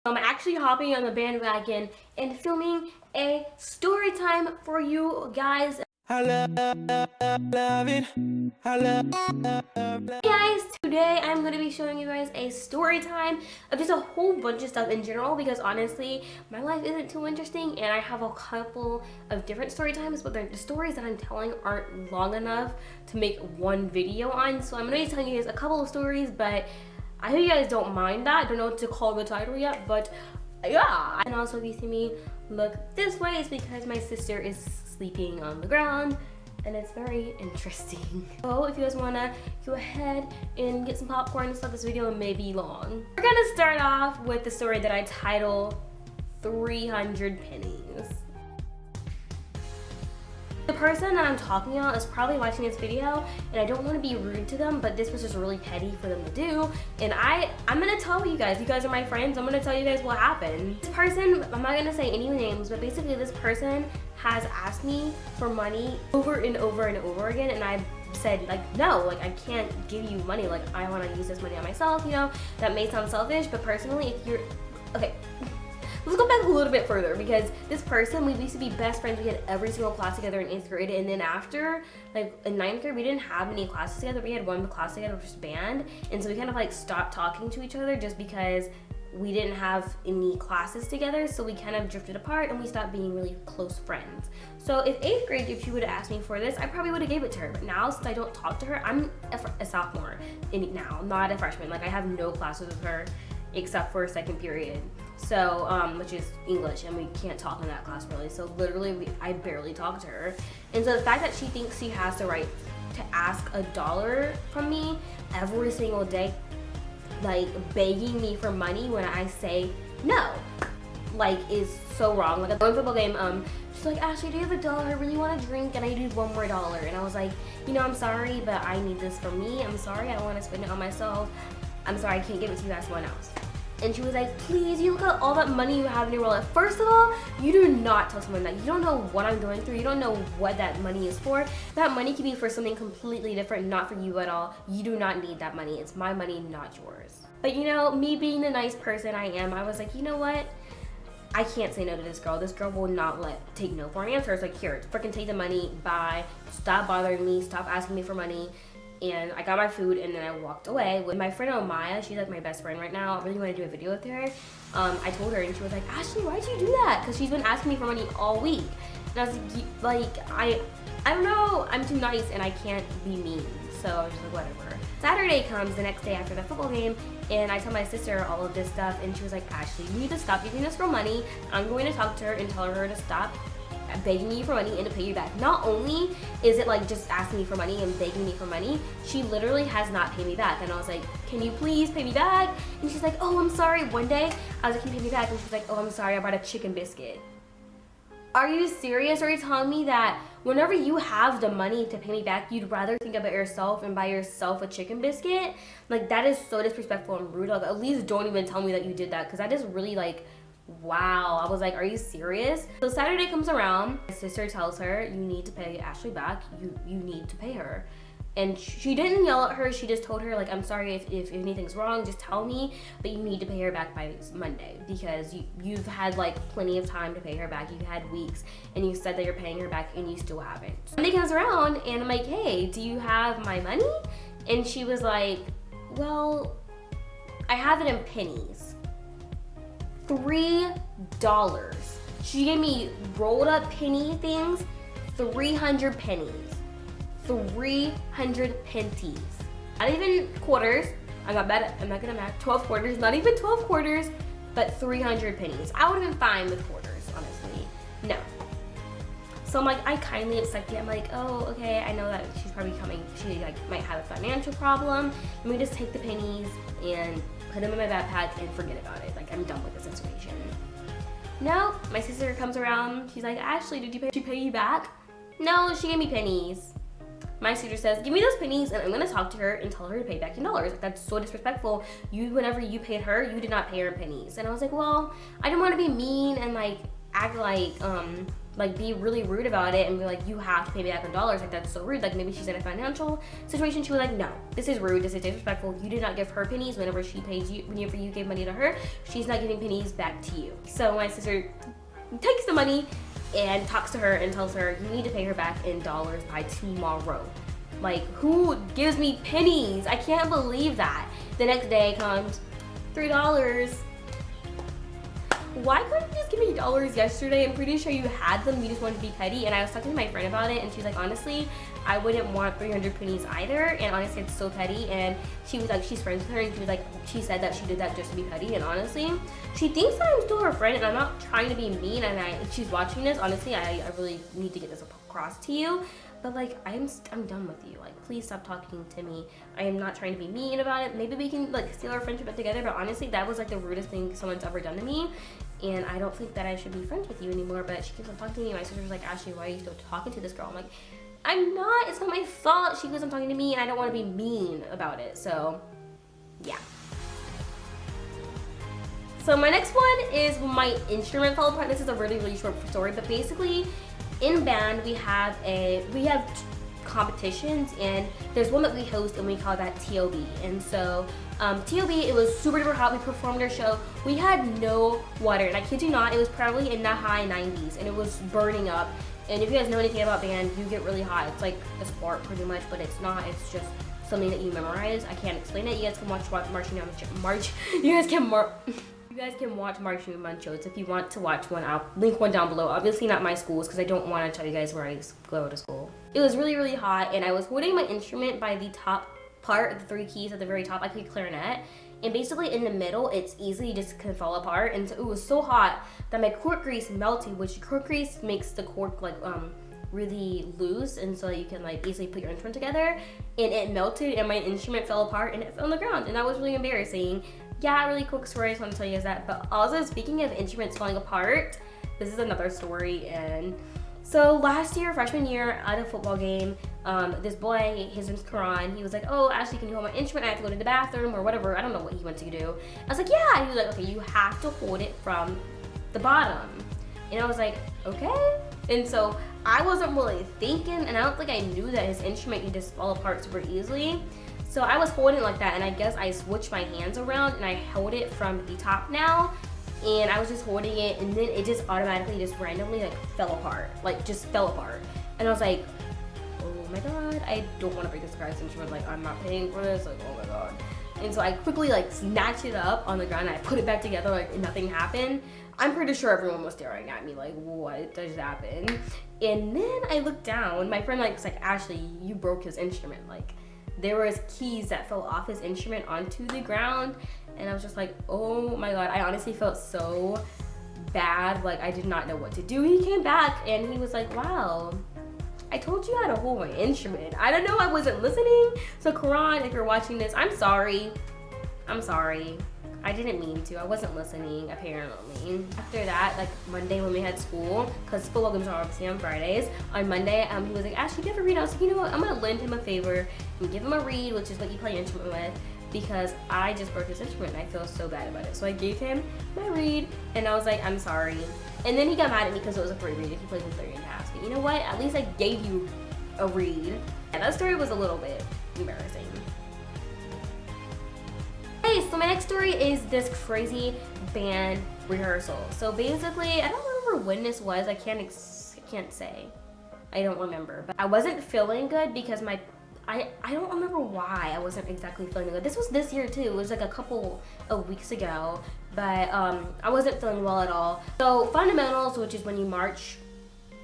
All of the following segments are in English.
I'm actually hopping on the bandwagon and filming a story time for you guys. Hey guys, today I'm going to be showing you guys a story time of just a whole bunch of stuff in general, because honestly my life isn't too interesting and I have a couple of different story times, but the stories that I'm telling aren't long enough to make one video on. So I'm going to be telling you guys a couple of stories, but I hope you guys don't mind that. I don't know what to call the title yet, but yeah. And also, if you see me look this way, it's because my sister is sleeping on the ground and it's very interesting. So if you guys want to go ahead and get some popcorn and stuff, this video may be long. We're gonna start off with the story that I title 300 pennies. The person that I'm talking about is probably watching this video, and I don't want to be rude to them, but this was just really petty for them to do. And I'm gonna tell you guys are my friends, I'm gonna tell you guys what happened. This person, I'm not gonna say any names, but basically this person has asked me for money over and over and over again, and I said, like, no, like, I can't give you money, like, I want to use this money on myself, you know. That may sound selfish, but personally, if you're okay, let's go back a little bit further, because this person, we used to be best friends. We had every single class together in 8th grade, and then after, like, in 9th grade, we didn't have any classes together. We had one class together, which was band, and so we kind of like stopped talking to each other just because we didn't have any classes together. So we kind of drifted apart and we stopped being really close friends. So if 8th grade, if she would have asked me for this, I probably would have gave it to her. But now, since I don't talk to her, I'm a sophomore now, not a freshman. Like, I have no classes with her except for 2nd period, so which is English, and we can't talk in that class really. So literally I barely talk to her. And so the fact that she thinks she has the right to ask $1 from me every single day, like begging me for money when I say no, like, is so wrong. Like, at one football game, she's like, Ashley, do you have $1? I really want a drink and I need one more dollar. And I was like, you know, I'm sorry, but I need this for me. I'm sorry, I don't want to spend it on myself. I'm sorry, I can't give it to you as someone else. And she was like, please, you look at all that money you have in your wallet. First of all, you do not tell someone that. You don't know what I'm going through. You don't know what that money is for. That money can be for something completely different, not for you at all. You do not need that money. It's my money, not yours. But you know, me being the nice person I am, I was like, you know what? I can't say no to this girl. This girl will not take no for an answer. It's like, here, freaking take the money, bye. Stop bothering me, stop asking me for money. And I got my food and then I walked away. With my friend Omaya, she's like my best friend right now. I really want to do a video with her. I told her and she was like, Ashley, why'd you do that? Because she's been asking me for money all week. And I was like, I don't know, I'm too nice and I can't be mean. So I was just like, whatever. Saturday comes, the next day after the football game, and I tell my sister all of this stuff, and she was like, Ashley, you need to stop giving this girl money. I'm going to talk to her and tell her to stop begging you for money and to pay you back. Not only is it like just asking me for money and begging me for money, she literally has not paid me back. And I was like, can you please pay me back? And she's like, oh, I'm sorry. One day I was like, can you pay me back? And she's like, oh, I'm sorry, I bought a chicken biscuit. Are you serious? Are you telling me that whenever you have the money to pay me back, you'd rather think about yourself and buy yourself a chicken biscuit? Like, that is so disrespectful and rude. Like, at least don't even tell me that you did that, because that is really like, wow. I was like, are you serious? So Saturday comes around, my sister tells her, you need to pay Ashley back. You need to pay her. And she didn't yell at her, she just told her, like, I'm sorry if anything's wrong, just tell me, but you need to pay her back by Monday, because you've had like plenty of time to pay her back. You've had weeks and you said that you're paying her back and you still haven't. Monday comes around and I'm like, hey, do you have my money? And she was like, well, I have it in pennies. $3. She gave me rolled up penny things, 300 pennies. 300 pennies. Not even quarters. I'm not gonna math. 12 quarters, not even 12 quarters, but 300 pennies. I would have been fine with quarters, honestly. No. So I'm like, I kindly accept it. I'm like, oh, okay, I know that she's probably coming. She like might have a financial problem. Let me just take the pennies and put them in my backpack and forget about it. Like, I'm done with the situation. No, my sister comes around. She's like, Ashley, did she pay you back? No, she gave me pennies. My sister says, give me those pennies and I'm gonna talk to her and tell her to pay back in dollars. Like, that's so disrespectful. Whenever you paid her, you did not pay her in pennies. And I was like, well, I didn't want to be mean and like act like like be really rude about it and be like, you have to pay me back in dollars. Like, that's so rude. Like, maybe she's in a financial situation. She was like, no, this is rude. This is disrespectful. You did not give her pennies whenever she pays you. Whenever you gave money to her, she's not giving pennies back to you. So my sister takes the money and talks to her and tells her, you need to pay her back in dollars by tomorrow. Like, who gives me pennies? I can't believe that. The next day comes, $3. Why couldn't you just give me dollars yesterday? I'm pretty sure you had them, you just wanted to be petty. And I was talking to my friend about it, and she's like, honestly, I wouldn't want 300 pennies either. And honestly, it's so petty. And she was like, she's friends with her, and she was like, she said that she did that just to be petty. And honestly, she thinks that I'm still her friend, and I'm not trying to be mean. And if she's watching this, honestly, I really need to get this across to you. But like, I'm done with you. Like, please stop talking to me. I am not trying to be mean about it. Maybe we can like steal our friendship back together, but honestly, that was like the rudest thing someone's ever done to me. And I don't think that I should be friends with you anymore. But she keeps on talking to me. My sister was like, Ashleigh, why are you still talking to this girl? I'm like, I'm not. It's not my fault. She keeps on talking to me, and I don't want to be mean about it. So, yeah. So my next one is my instrument fell apart. This is a really short story, but basically, in band we have competitions, and there's one that we host and we call that TOB. And so TOB, it was super hot. We performed our show. We had no water, and I kid you not, it was probably in the high 90s, and it was burning up. And if you guys know anything about band, you get really hot. It's like a sport pretty much, but it's not. It's just something that you memorize. I can't explain it. You guys can watch marching down the march. You guys can watch marching band shows if you want to watch one. I'll link one down below. Obviously not my school's, because I don't want to tell you guys where I go to school. It was really hot, and I was holding my instrument by the top part, the 3 keys at the very top. I played clarinet, and basically in the middle, it's easily just can fall apart. And so it was so hot that my cork grease melted, which cork grease makes the cork like really loose, and so you can like easily put your instrument together. And it melted, and my instrument fell apart, and it fell on the ground, and that was really embarrassing. Yeah, really quick story, I just want to tell you guys that. But also, speaking of instruments falling apart, this is another story. And so last year, freshman year, at a football game, this boy, his name's Karan, he was like, oh, Ashleigh, can you hold my instrument? I have to go to the bathroom or whatever. I don't know what he went to do. I was like, yeah. And he was like, okay, you have to hold it from the bottom. And I was like, okay. And so I wasn't really thinking, and I don't think I knew that his instrument could just fall apart super easily. So I was holding it like that, and I guess I switched my hands around, and I held it from the top now, and I was just holding it, and then it just automatically just randomly like fell apart, like just fell apart. And I was like, oh my god, I don't want to break this guy's instrument, like I'm not paying for this, like oh my god. And so I quickly like snatched it up on the ground, and I put it back together like nothing happened. I'm pretty sure everyone was staring at me like, what just happened? And then I looked down, my friend like was like, Ashleigh, you broke his instrument. Like, there was keys that fell off his instrument onto the ground, and I was just like, oh my god. I honestly felt so bad. Like, I did not know what to do. He came back, and he was like, wow, I told you how to hold my instrument. I don't know, I wasn't listening. So Karan, if you're watching this, I'm sorry. I'm sorry. I didn't mean to. I wasn't listening, apparently. After that, like Monday when we had school, because football games are obviously on Fridays, on Monday, he was like, Ashleigh, give a read. I was like, you know what, I'm gonna lend him a favor and give him a read, which is what you play your instrument with, because I just broke his instrument and I feel so bad about it. So I gave him my reed, and I was like, I'm sorry. And then he got mad at me because it was a free reed if he plays in 3 and a half. But you know what, at least I gave you a reed. Yeah, that story was a little bit embarrassing. Hey, so my next story is this crazy band rehearsal. So basically, I don't remember when this was. I can't say. I don't remember. But I wasn't feeling good because I don't remember why I wasn't exactly feeling good. This was this year too. It was like a couple of weeks ago. But I wasn't feeling well at all. So fundamentals, which is when you march.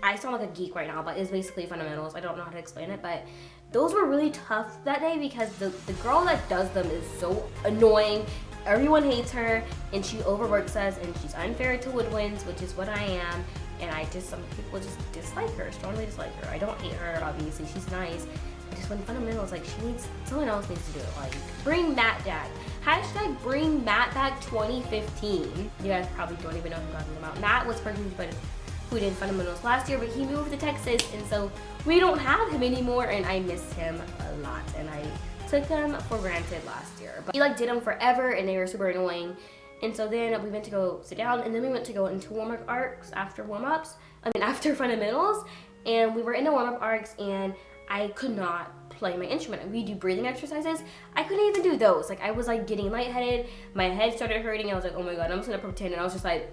I sound like a geek right now, but it's basically fundamentals. I don't know how to explain it, but those were really tough that day because the girl that does them is so annoying. Everyone hates her, and she overworks us, and she's unfair to woodwinds, which is what I am. And some people just dislike her, strongly dislike her. I don't hate her, obviously, she's nice. I just when fundamentals, like someone else needs to do it. Like, bring Matt back. Hashtag bring Matt back 2015. You guys probably don't even know who I'm talking about. Matt was person who did fundamentals last year, but he moved to Texas, and so we don't have him anymore, and I miss him a lot, and I took him for granted last year. But he like did them forever, and they were super annoying. And so then we went to go sit down, and then we went to go into warm-up arcs after after fundamentals. And we were in the warm-up arcs, and I could not play my instrument. We do breathing exercises. I couldn't even do those. Like, I was like getting lightheaded. My head started hurting. I was like, oh my God, I'm just gonna pretend. And I was just like,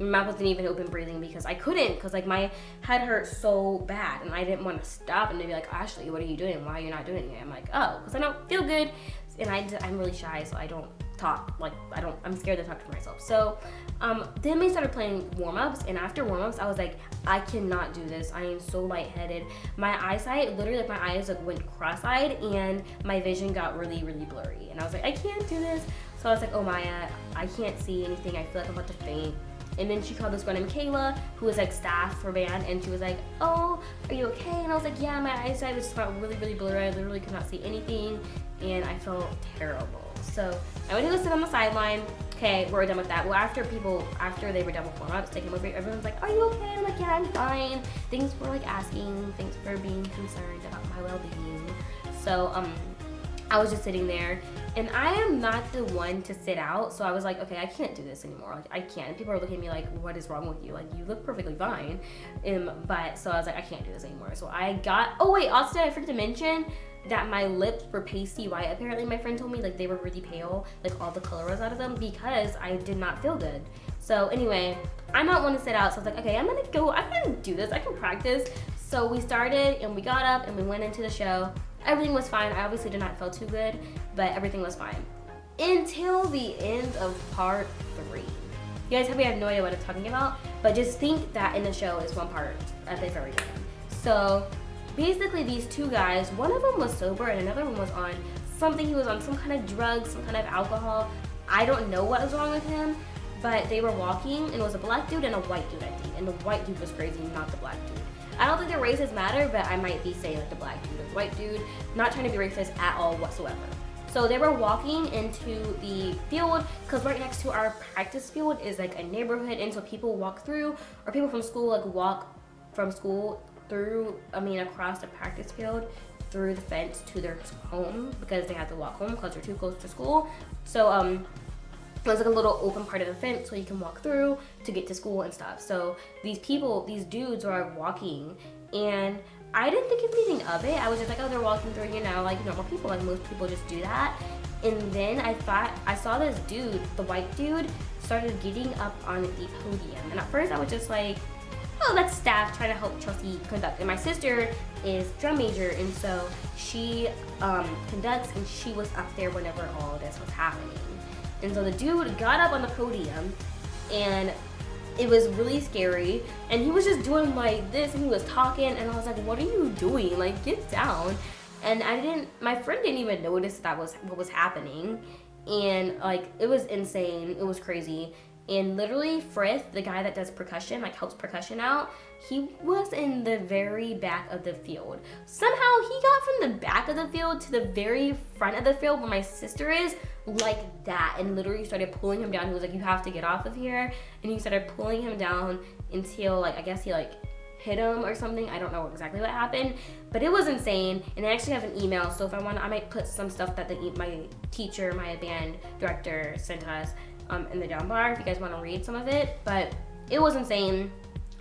my mouth wasn't even open breathing because I couldn't, because like my head hurt so bad, and I didn't want to stop. And they'd be like, Ashleigh, what are you doing? Why are you not doing it? I'm like, oh, because I don't feel good, and I'm really shy, so I don't talk. Like, I'm scared to talk to myself. So then we started playing warm-ups, and after warm-ups, I was like, I cannot do this. I am so lightheaded. My eyesight, literally, like my eyes like went cross-eyed, and my vision got really, really blurry. And I was like, I can't do this. So I was like, oh Maya, I can't see anything. I feel like I'm about to faint. And then she called this girl named Kayla, who was like staff for band, and she was like, oh, are you okay? And I was like, yeah, my eyesight was just got really, really blurry. I literally could not see anything, and I felt terrible. So I went to go sit on the sideline. Okay, we're done with that. Well, after they were done with warm-ups, they came over, everyone's like, are you okay? I'm like, yeah, I'm fine. Thanks for like asking. Thanks for being concerned about my well-being. So I was just sitting there, and I am not the one to sit out, so I was like, okay, I can't do this anymore. Like, I can't. And people are looking at me like, what is wrong with you? Like, you look perfectly fine. But so I was like, I can't do this anymore. So I got, oh wait, also I forgot to mention that my lips were pasty white. Apparently my friend told me like they were really pale, like all the color was out of them, because I did not feel good. So anyway, I'm not one to sit out, so I was like, okay, I'm gonna go, I can do this, I can practice. So we started, and we got up, and we went into the show. Everything was fine. I obviously did not feel too good, but everything was fine. Until the end of part 3. You guys probably have no idea what I'm talking about, but just think that in the show is one part at the very end. So basically these two guys, one of them was sober and another one was on something. He was on some kind of drug, some kind of alcohol. I don't know what was wrong with him, but they were walking, and it was a black dude and a white dude, I think. And the white dude was crazy, not the black dude. I don't think the races matter, but I might be saying like the black dude or the white dude. Not trying to be racist at all whatsoever. So they were walking into the field, because right next to our practice field is like a neighborhood, and so people walk through, or people from school like walk from school through, across the practice field through the fence to their home, because they have to walk home because they're too close to school. So there's like a little open part of the fence so you can walk through to get to school and stuff. So these dudes are walking, and I didn't think anything of it. I was just like, oh, they're walking through, like normal people, like most people just do that. And then I saw this dude, the white dude, started getting up on the podium. And at first I was just like, oh, that's staff trying to help Chelsea conduct. And my sister is drum major, and so she conducts, and she was up there whenever all of this was happening. And so the dude got up on the podium, and it was really scary, and he was just doing like this, and he was talking, and I was like, what are you doing? Like, get down. And my friend didn't even notice that was what was happening, and like, it was insane, it was crazy. And literally Frith, the guy that does percussion, like helps percussion out, he was in the very back of the field. Somehow he got from the back of the field to the very front of the field where my sister is, like that, and literally started pulling him down. He was like, you have to get off of here. And he started pulling him down until like, I guess he like hit him or something. I don't know exactly what happened, but it was insane. And I actually have an email, so if I want, I might put some stuff that my teacher, my band director sent us in the down bar if you guys want to read some of it. But it was insane.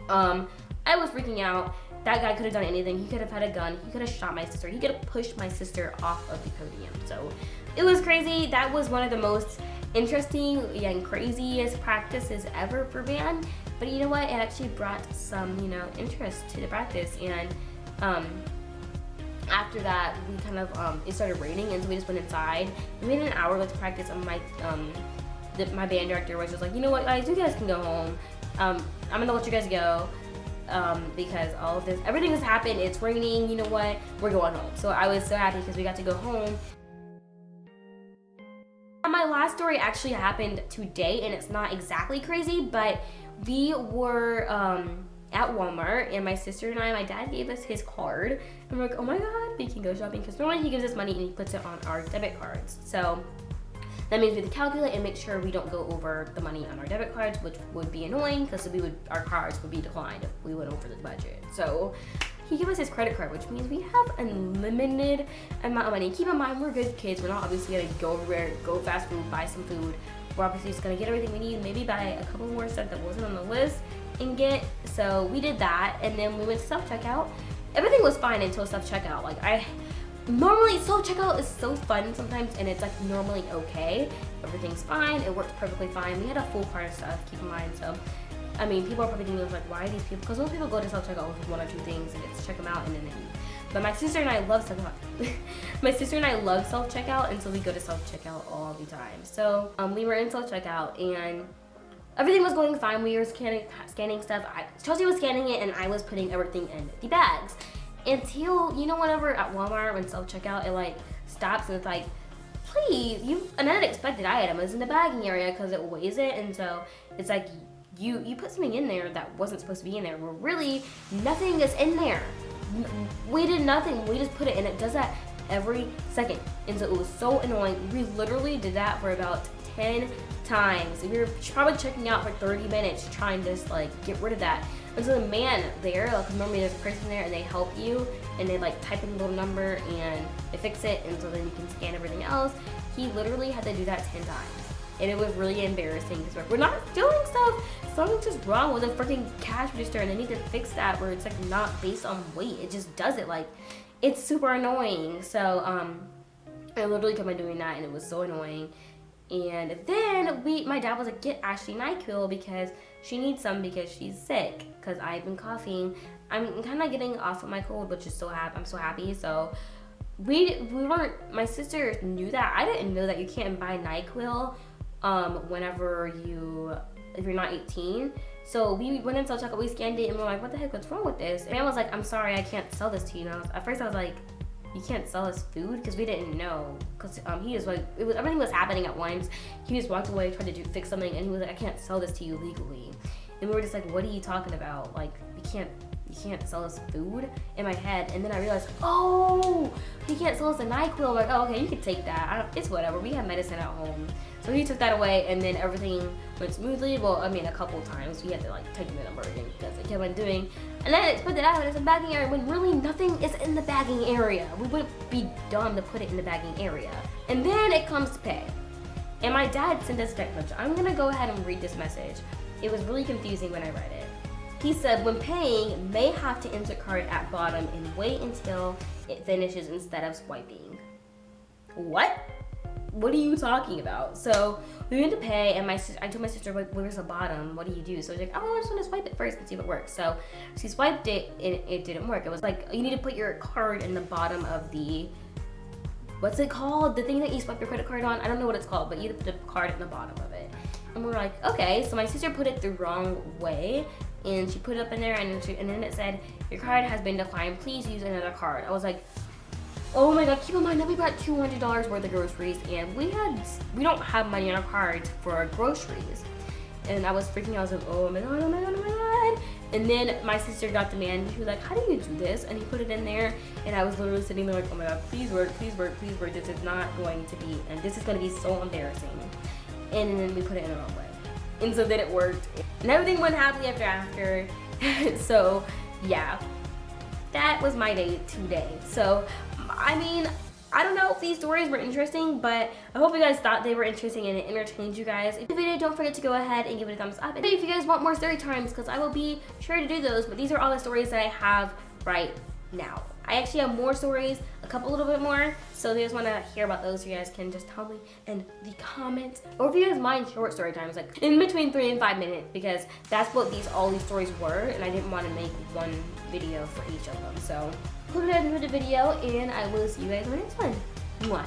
I was freaking out. That guy could have done anything. He could have had a gun. He could have shot my sister. He could have pushed my sister off of the podium. So it was crazy. That was one of the most interesting and craziest practices ever for band. But you know what? It actually brought some, interest to the practice. And after that, we kind of, it started raining, and so we just went inside. We had an hour with practice, and my band director was just like, you know what, guys, you guys can go home. I'm gonna let you guys go. Because all of this, everything has happened, it's raining, you know what, we're going home. So I was so happy because we got to go home. My last story actually happened today, and it's not exactly crazy, but we were at Walmart, and my sister and my dad gave us his card, and we're like, oh my god, we can go shopping, because normally he gives us money and he puts it on our debit cards. So that means we have to calculate and make sure we don't go over the money on our debit cards, which would be annoying because our cards would be declined if we went over the budget. So he gave us his credit card, which means we have a limited amount of money. Keep in mind, we're good kids. We're not obviously gonna go everywhere, go fast food, buy some food. we're obviously just gonna get everything we need, maybe buy a couple more stuff that wasn't on the list and get. So we did that, and then we went to self-checkout. Everything was fine until self-checkout. Like normally self-checkout is so fun sometimes, and it's like normally okay. Everything's fine, it works perfectly fine. We had a full cart of stuff, keep in mind. So I mean, people are probably thinking like, why are these people? Because most people go to self-checkout with 1 or 2 things and it's check them out and then they leave. But my sister and I love self-checkout. My sister and I love self-checkout, and so we go to self-checkout all the time. So we were in self-checkout and everything was going fine. We were scanning stuff. Chelsea was scanning it and I was putting everything in the bags. Until, you know, whenever at Walmart when self-checkout, it like stops and it's like, please, an unexpected item is in the bagging area because it weighs it, and so it's like, you put something in there that wasn't supposed to be in there. Well, really, nothing is in there. We did nothing. We just put it in. It does that every second. And so it was so annoying. We literally did that for about 10 times. We were probably checking out for 30 minutes trying to just like get rid of that. And so the man there, like normally there's a person there and they help you and they like type in a little number and they fix it, and so then you can scan everything else. He literally had to do that 10 times. And it was really embarrassing because we're not stealing stuff. Something's just wrong with the freaking cash register, and they need to fix that where it's like not based on weight. It just does it. Like, it's super annoying. So I literally kept on doing that, and it was so annoying. And then my dad was like, get Ashleigh NyQuil because she needs some because she's sick. Because I've been coughing. I'm kind of getting off of my cold, which is I'm so happy. So we weren't. My sister knew that. I didn't know that you can't buy NyQuil if you're not 18. So we went into self-checkout, we scanned it, and we're like, what the heck, what's wrong with this? And I was like, I'm sorry, I can't sell this to you. And at first I was like, you can't sell us food? Because we didn't know. Because he was like, everything was happening at once. He just walked away, tried to fix something, and he was like, I can't sell this to you legally. And we were just like, what are you talking about? Like, you can't sell us food? In my head. And then I realized, oh, he can't sell us a NyQuil. I'm like, oh, okay, you can take that. It's whatever. We have medicine at home. So he took that away, and then everything went smoothly. Well, I mean, a couple times we had to like take the number again because it kept on doing. And then I put it out, and it's a bagging area when really nothing is in the bagging area. We wouldn't be dumb to put it in the bagging area. And then it comes to pay. And my dad sent us a text message. I'm gonna go ahead and read this message. It was really confusing when I read it. He said, when paying, may have to insert card at bottom and wait until it finishes instead of swiping. What? What are you talking about? So we went to pay, and I told my sister, like, where's the bottom? What do you do? So she's like, oh, I just want to swipe it first and see if it works. So she swiped it, and it didn't work. It was like, you need to put your card in the bottom of the, what's it called? The thing that you swipe your credit card on? I don't know what it's called, but you have to put the card in the bottom of it. And we're like, okay. So my sister put it the wrong way, and she put it up in there, and then it said, your card has been declined. Please use another card. I was like, oh my god, keep in mind that we bought $200 worth of groceries, and we don't have money on our cards for our groceries. And I was freaking out. I was like, oh my god, oh my god, oh my god. And then my sister got the man. She was like, how do you do this? And he put it in there, and I was literally sitting there like, oh my god, please work, please work, please work. This is not going to be, and this is going to be so embarrassing. And then we put it in the wrong way. And so then it worked. And everything went happily after. So yeah, that was my day today. So I mean, I don't know if these stories were interesting, but I hope you guys thought they were interesting and it entertained you guys. If the video, don't forget to go ahead and give it a thumbs up. And if you guys want more story times, because I will be sure to do those, but these are all the stories that I have right now. I actually have more stories, a little bit more, so if you guys want to hear about those, you guys can just tell me in the comments. Or if you guys mind short story times, like in between 3 and 5 minutes, because that's what all these stories were, and I didn't want to make one video for each of them. So hope you guys enjoyed the video, and I will see you guys in the next one. Mwah.